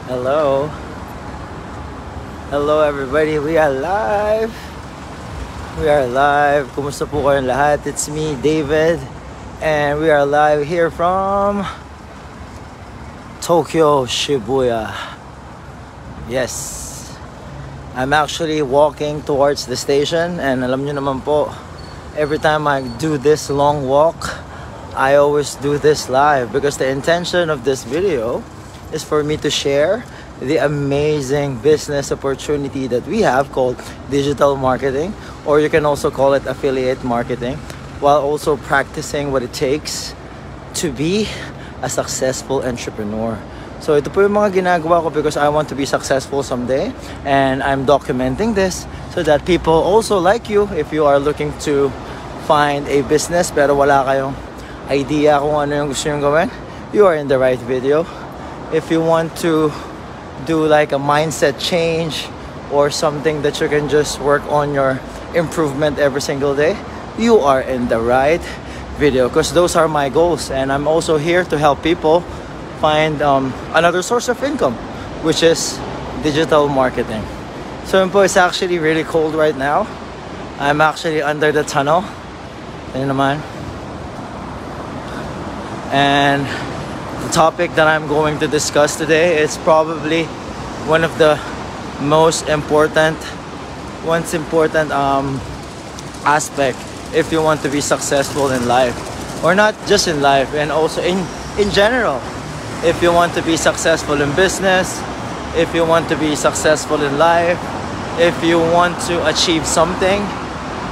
Hello. Hello everybody. We are live. We are live. Kumusta po kayong lahat? It's me, David. And we are live here from Tokyo, Shibuya. Yes. I'm actually walking towards the station. And alam nyo naman po, every time I do this long walk, I always do this live. Because the intention of this video is for me to share the amazing business opportunity that we have called digital marketing, or you can also call it affiliate marketing, while also practicing what it takes to be a successful entrepreneur. So ito po yung mga ginagawa ko because I want to be successful someday, and I'm documenting this so that people also like you, if you are looking to find a business pero wala kayong idea kung ano yung gusto nyo gawin, you are in the right video. If you want to do like a mindset change or something that you can just work on your improvement every single day, you are in the right video, because those are my goals, and I'm also here to help people find another source of income, which is digital marketing. So it's actually really cold right now. I'm actually under the tunnel. Ayun naman. And the topic that I'm going to discuss today is probably one of the most important aspect if you want to be successful in life, or not just in life, and also in general. If you want to be successful in business, if you want to be successful in life, if you want to achieve something,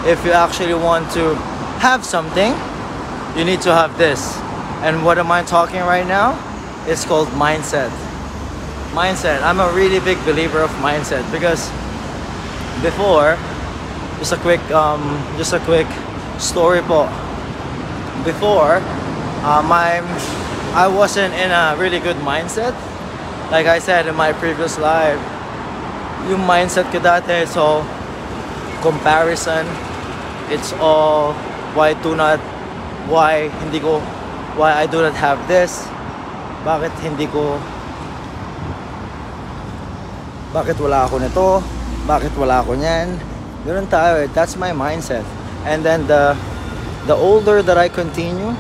if you actually want to have something, you need to have this. And what am I talking right now? It's called mindset. Mindset. I'm a really big believer of mindset because before, just a quick story po. Before, I wasn't in a really good mindset. Like I said in my previous live, yung mindset ko dati, it's all comparison. It's all why I do not have this, bakit wala ako nito, bakit wala ako niyan. Ganun tayo eh. That's my mindset. And then the older that I continue,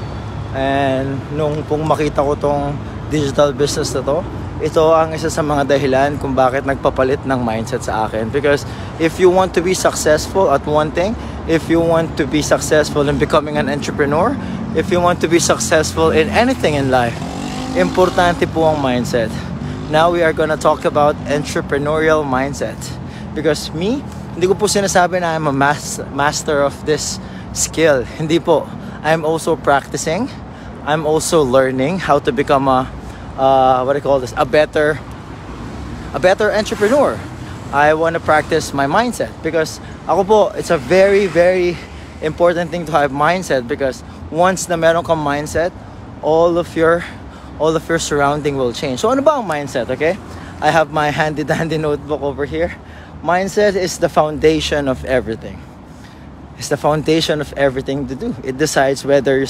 and nung pong makita ko tong digital business na to, ito ang isa sa mga dahilan kung bakit nagpapalit ng mindset sa akin. Because if you want to be successful at one thing, if you want to be successful in becoming an entrepreneur, if you want to be successful in anything in life, importante po ang mindset. Now we are gonna talk about entrepreneurial mindset. Because me, hindi ko po sinasabi na I'm a master of this skill. Hindi po. I'm also practicing. I'm also learning how to become a better entrepreneur. I want to practice my mindset because ako po, it's a very, very important thing to have mindset, because once na meron kang mindset, all of your surrounding will change. So ano ba ang mindset, okay? I have my handy dandy notebook over here. Mindset is the foundation of everything. It's the foundation of everything to do. It decides whether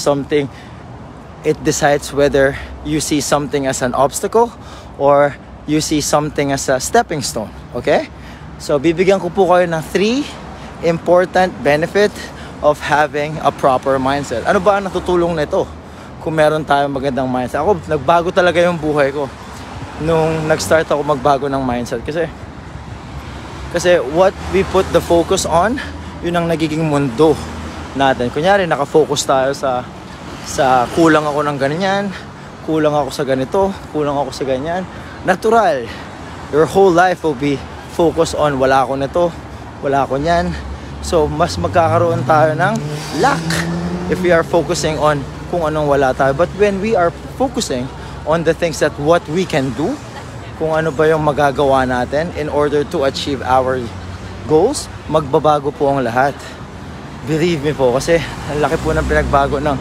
you see something as an obstacle or you see something as a stepping stone, okay? So bibigyan ko po kayo ng 3 important benefit of having a proper mindset. Ano ba ang natutulong nito kung meron tayong magandang mindset? Ako, nagbago talaga yung buhay ko nung nag-start ako magbago ng mindset. Kasi what we put the focus on, yun ang nagiging mundo natin. Kunyari, nakafocus tayo sa kulang ako ng ganyan, kulang ako sa ganito, kulang ako sa ganyan. Natural. Your whole life will be focused on wala ako nito, wala ako niyan. So, mas magkakaroon tayo ng lack if we are focusing on kung anong wala tayo. But when we are focusing on the things that what we can do, kung ano ba yung magagawa natin in order to achieve our goals, magbabago po ang lahat. Believe me po, kasi ang laki po ng pinagbago ng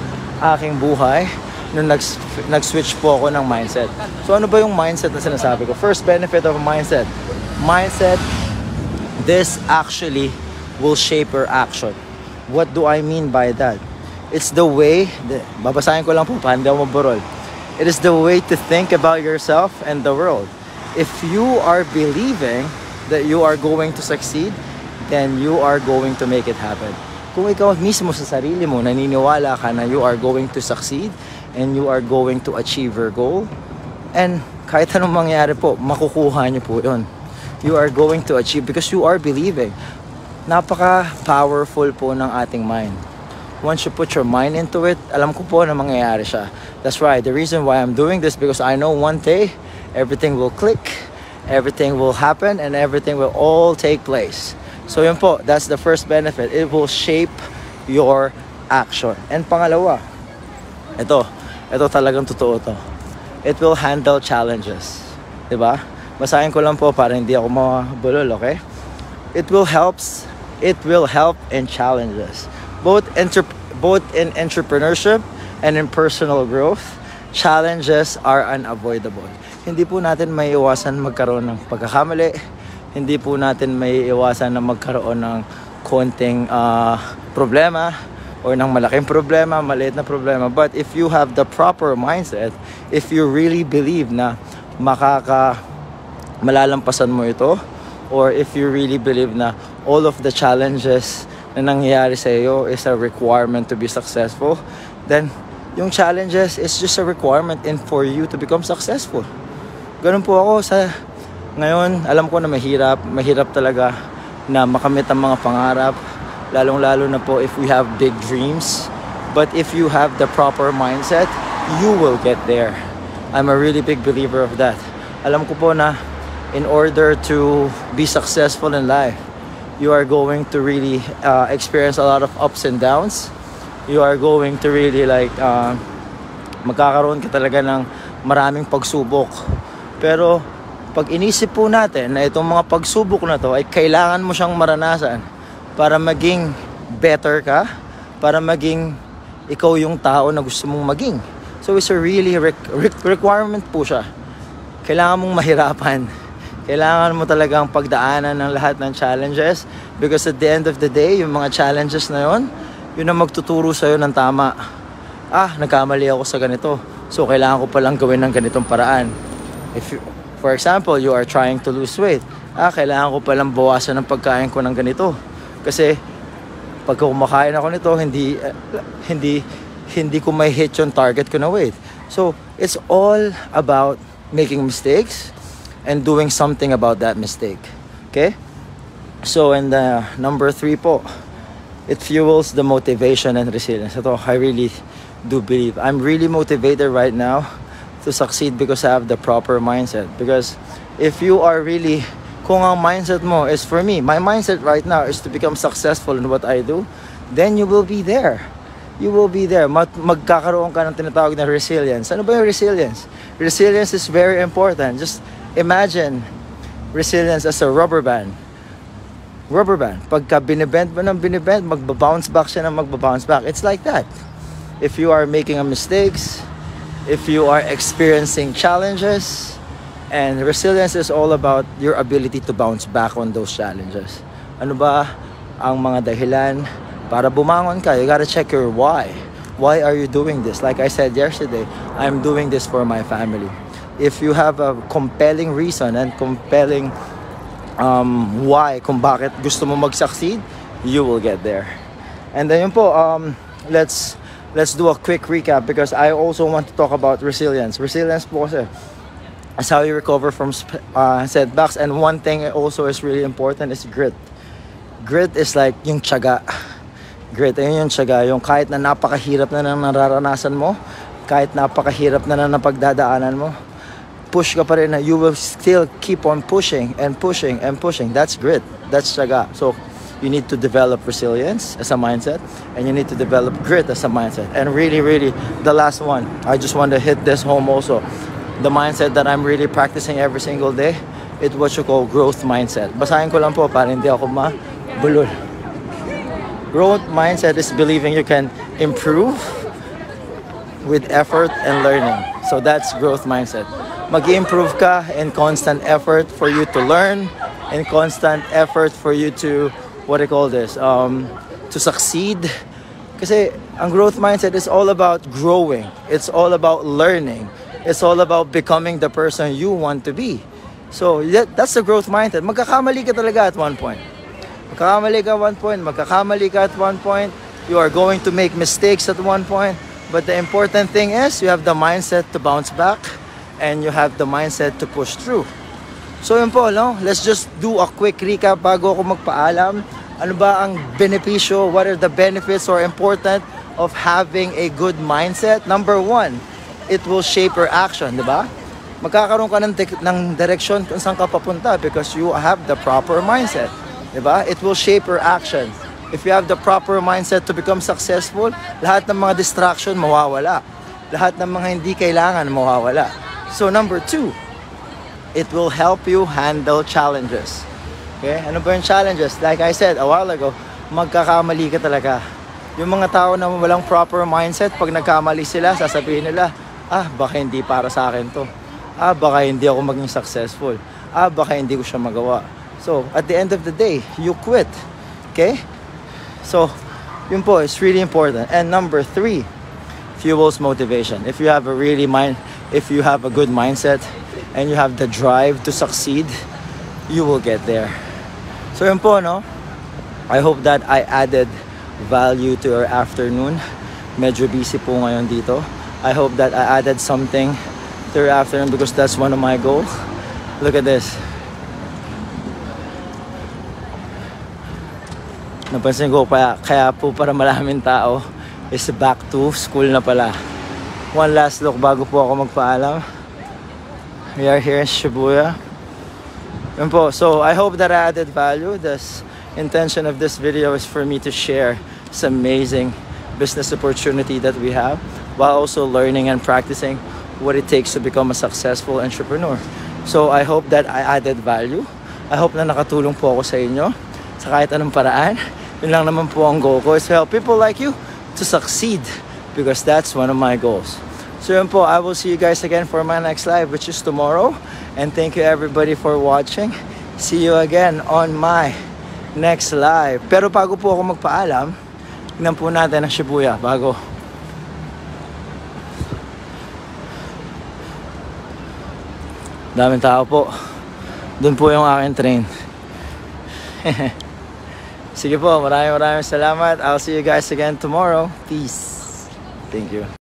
aking buhay nung nag-switch po ako ng mindset. So ano ba yung mindset na sinasabi ko? First benefit of mindset. Mindset, this actually will shape your action. What do I mean by that? It's the way, babasahin ko lang po, hindi ako maburol. It is the way to think about yourself and the world. If you are believing that you are going to succeed, then you are going to make it happen. Kung ikaw mismo sa sarili mo naniniwala ka na you are going to succeed and you are going to achieve your goal, and kahit anong mangyari po, makukuha niyo po yun. You are going to achieve because you are believing. Napaka-powerful po ng ating mind. Once you put your mind into it, alam ko po na mangyayari siya. That's right. The reason why I'm doing this because I know one day everything will click, everything will happen, and everything will all take place. So yun po, that's the first benefit. It will shape your action. And pangalawa, ito talagang totoo to. It will handle challenges. Diba? Basahin ko lang po para hindi ako mabulol, okay? It will help in challenges. Both in entrepreneurship and in personal growth, challenges are unavoidable. Hindi po natin may iwasan magkaroon ng pagkakamali. Hindi po natin may iwasan na magkaroon ng konting problema or ng malaking problema, maliit na problema. But if you have the proper mindset, if you really believe na malalampasan mo ito, or if you really believe na all of the challenges na nangyayari sa iyo is a requirement to be successful, then yung challenges is just a requirement and for you to become successful. Ganun po ako ngayon, alam ko na mahirap talaga na makamit ang mga pangarap, lalong-lalo na po if we have big dreams. But if you have the proper mindset, you will get there. I'm a really big believer of that. Alam ko po na in order to be successful in life, you are going to really experience a lot of ups and downs. You are going to really magkakaroon ka talaga ng maraming pagsubok. Pero pag inisip po natin na itong mga pagsubok na to ay kailangan mo siyang maranasan para maging better ka, para maging ikaw yung tao na gusto mong maging. So it's a really requirement po siya. Kailangan mong mahirapan. Kailangan mo talagang pagdaanan ng lahat ng challenges because at the end of the day, yung mga challenges na yun ang magtuturo sa'yo ng tama. Nagkamali ako sa ganito. So kailangan ko palang gawin ng ganitong paraan. For example, you are trying to lose weight. Kailangan ko palang bawasan ng pagkain ko ng ganito. Kasi pag kumakain ako nito, hindi ko may hit yung target ko na weight. So, it's all about making mistakes and doing something about that mistake. Okay? So, in the number 3 po, it fuels the motivation and resilience. Ito, I really do believe. I'm really motivated right now to succeed because I have the proper mindset. Because if you are really, kung ang mindset mo is for me, my mindset right now is to become successful in what I do, then you will be there. You will be there. Magkakaroon ka ng tinatawag na resilience. Ano ba yung resilience? Resilience is very important. Just imagine resilience as a rubber band. Rubber band. Pagka binibend mo ng binibend, magbabounce back siya ng magbabounce back. It's like that. If you are making mistakes, if you are experiencing challenges, and resilience is all about your ability to bounce back on those challenges. Ano ba ang mga dahilan para bumangon ka? You gotta check your why. Why are you doing this? Like I said yesterday, I'm doing this for my family. If you have a compelling reason and compelling why kung bakit gusto mo mag-succeed, you will get there. And then yun po, let's do a quick recap because I also want to talk about resilience. Resilience po kasi is how you recover from setbacks. And one thing also is really important is grit. Grit is like yung tiyaga. Grit, ayun yung tiyaga. Yung kahit na napakahirap na nang nararanasan mo, kahit napakahirap na napagdadaanan mo, push ka pa rin na you will still keep on pushing and pushing and pushing. That's grit. That's tiyaga. So, you need to develop resilience as a mindset, and you need to develop grit as a mindset. And really, the last one, I just want to hit this home also. The mindset that I'm really practicing every single day, it's what you call growth mindset. Basahin ko lang po para hindi ako mabulol. Growth mindset is believing you can improve with effort and learning. So that's growth mindset. Mag-improve ka in constant effort for you to learn, in constant effort for you to to succeed. Kasi ang growth mindset is all about growing. It's all about learning. It's all about becoming the person you want to be. So that's the growth mindset. Magkakamali ka talaga at one point. Magkakamali ka at one point. Magkakamali ka at one point. You are going to make mistakes at one point. But the important thing is you have the mindset to bounce back and you have the mindset to push through. So yun po, no? Let's just do a quick recap bago ako magpaalam. Ano ba ang benepisyo? What are the benefits or important of having a good mindset? Number one, it will shape your action, di ba? Magkakaroon ka ng direction kung saan ka papunta because you have the proper mindset, di ba? It will shape your action. If you have the proper mindset to become successful, lahat ng mga distraction mawawala. Lahat ng mga hindi kailangan mawawala. So number two, it will help you handle challenges. Okay? Ano ba yung challenges? Like I said a while ago, magkakamali ka talaga. Yung mga tao na walang proper mindset, pag nagkamali sila, sasabihin nila, baka hindi para sa akin to. Baka hindi ako maging successful. Baka hindi ko siya magawa. So, at the end of the day, you quit. Okay? So, yun po, it's really important. And number three, fuels motivation. If you have a good mindset and you have the drive to succeed, you will get there. So yun po, no? I hope that I added value to your afternoon. Medyo busy po ngayon dito. I hope that I added something to your afternoon because that's one of my goals. Look at this. Napansin ko kaya po para maraming tao is back to school na pala. One last look bago po ako magpaalam. We are here in Shibuya. Yun po. So I hope that I added value. The intention of this video is for me to share this amazing business opportunity that we have while also learning and practicing what it takes to become a successful entrepreneur. So I hope that I added value. I hope na nakatulong po ako sa inyo sa kahit anong paraan. Yun lang naman po ang goal ko is to help people like you to succeed because that's one of my goals. So yun po, I will see you guys again for my next live which is tomorrow. And thank you everybody for watching. See you again on my next live. Pero bago po ako magpaalam, tignan po natin ang Shibuya bago. Daming tao po. Doon po yung aking train. Sige po, maraming salamat. I'll see you guys again tomorrow. Peace. Thank you.